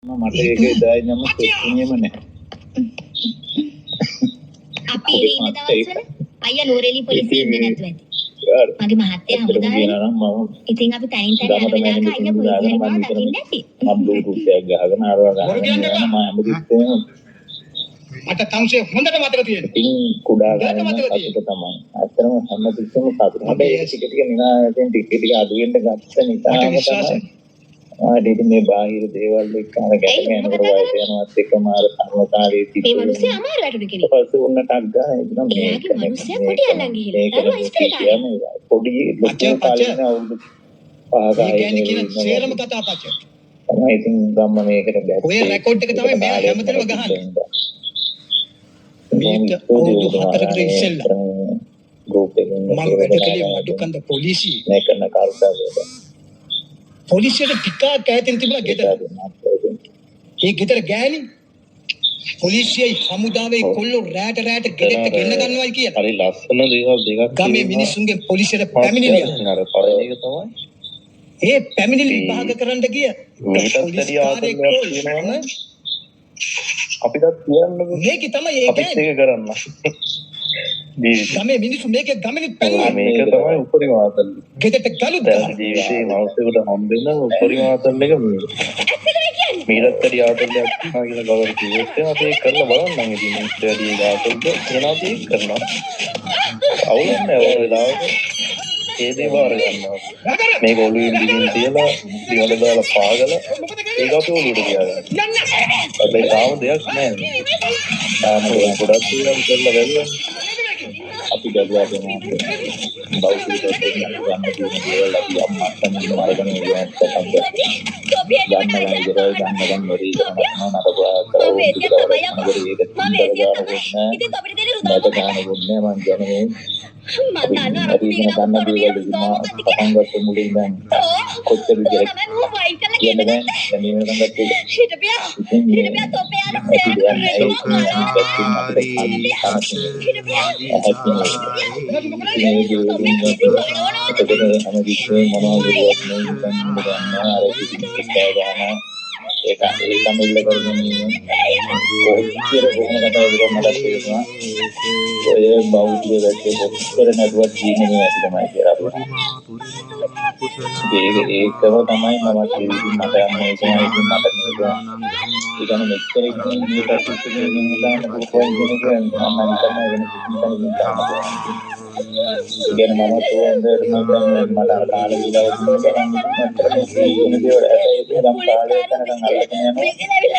මට ඒක එදායි නම් තේරුණේම නැහැ. අපි ඉන්න දවස්වල අයියා නෝරෙලි පොලිසිය ඉන්නේ නැතුව ඇති. මගේ මහත්තයා හමුදාවේ. ඉතින් අපි තනින් තනි යන වෙලාවක අයියා පොලිසිය හරිනවා දකින්න ඇති. මම බ්ලූටූත් එකක් ගහගෙන ආරවා ගන්න. මම හැමදෙස්සෙම මට තමුසේ හොඳට මතක තියෙනවා. ඉතින් කුඩා ගන්න අපිට තමයි. අත්‍තරම හැමදෙස්සෙම සතුටු. හැබැයි ඒක ටික ටික නිනායෙන් ටික ටික අඩු වෙන්න ගත්ත නිසා තමයි. ආදී මේ බාහිර දේවල් එක්ක අර ගැටගෙන යනකොට වයස යනවත් එක්කම අර සමකාරී මේ මිනිස්සේ අමාරු වැටුණු කෙනෙක්. පස්සේ උන්න ටක් ගන්න එනවා මේ. එයාගේ මිනිස්සේ පොඩි අල්ලන් ගිහිල්ලා. දරුවා ඉස්ට්‍රේට් ආවා. පොඩි ලොකු කාලේ අවුරුදු මේ කියන්නේ කියන සේරම කතා පච්ච. තමයි ඉතින් ගම්ම මේකට බැහැ. ඔය රෙකෝඩ් එක තමයි මෙයා හැමතැනම ගහන්නේ. මේක අවුරුදු 4කට ඉස්සෙල්ලා ගෲප් එකෙන් මම වැඩ කළේ මඩුකන්ද පොලිසිය. මේ කරන කාර්යය. පොලිසියට ටිකක් ඈතින් තිබුණා ගෙදර. ඒ ගෙදර ගෑණි පොලිසියයි හමුදාවේ කොල්ලෝ රැට ගෙදරට ගෙන්න ගන්නවයි කියලා. හරි ලස්සන දේවල් දෙකක් ගමේ මිනිස්සුන්ගේ පොලිසියට පැමිණිලිය. අර පළවෙනි එක තමයි. ඒ පැමිණිලි විභාග කරන්න ගිය මේකත් ආදරයක් තියෙනවා. අපිට කියන්න මේක තමයි ඒ අපිත් ඒක කරන්න. ගමේ මිනිස්සු මේක ගමනේ පැනුවා. මේක තමයි උපරිම ආතල්. ගෙදරට ගලු දාලා ජීවිතේ මනුස්සයෙකුට හම්බෙන්න උපරිම ආතල් එක මේ. මීරත්තරිය ආතල්යක් තියෙනවා කියලා ගවර කිව්වොත් අපි ඒක කරලා බලන්නම් ඉතින් මීරත්තරිය ආතල්ද වෙනවා ඒක කරනවා. අවුලක් නෑ ඔය වෙලාවට ඒ දේ බාර ගන්නවා. මේක ඔළුවෙන් දිගින් තියලා දිවල දාලා පාගල ඒක අපි ඔළුවට තියාගන්න. අපේ තාම දෙයක් නෑ. තාම ගොඩක් දේවල් කරලා බැලුවා. අපි ගල්වා දෙනවා. බෞද්ධ දෙයක් ගන්න තියෙන දේවල් අපි අම්මා තමයි අරගෙන ඉන්නේ තමයි. ගන්න වරි කරනවා නඩබා කරලා කොච්චර විදිහට කියන්න බෑ දැන් මේ වෙනකන් ඒක සමිල්ල කරගෙන කොච්චර කොහොම කතා කරලා මට තේරෙනවා ඔය බෞද්ධ වැටේ කොච්චර නැතුවත් ජීන්නේ නැති තමයි කියලා අපිට. ඒකම තමයි මම කියන්නේ මට යන්නේ තමයි ඉතින් මට නේද. ඒකම මෙච්චර ඉන්නේ මේකට පිටින් දාන්න පුළුවන් කෙනෙක් මම තමයි වෙන ඉතින් මම තෝරන්නේ මට අර කාලේ විලාව දුන්නා දේවල් ඇයි නම් කාලේ තනකම් අල්ලගෙන යනවා.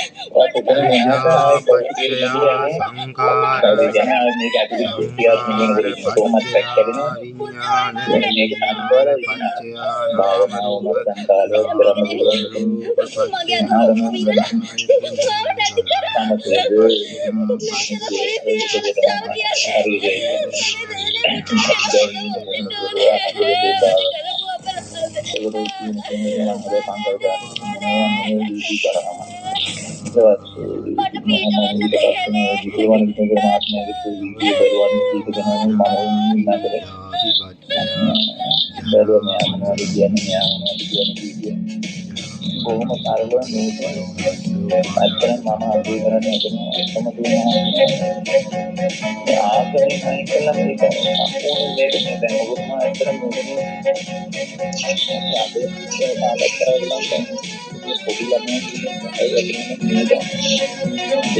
කොහොම කාර්යවල මේ අත්‍යවශ්‍ය මම අද කරන්නේ එකම තියෙනවා ආකරේ නැයි කළා මේක සම්පූර්ණ දෙයක් නේ දැන් ඔබතුමා අතර මොකද පොඩි ළමයි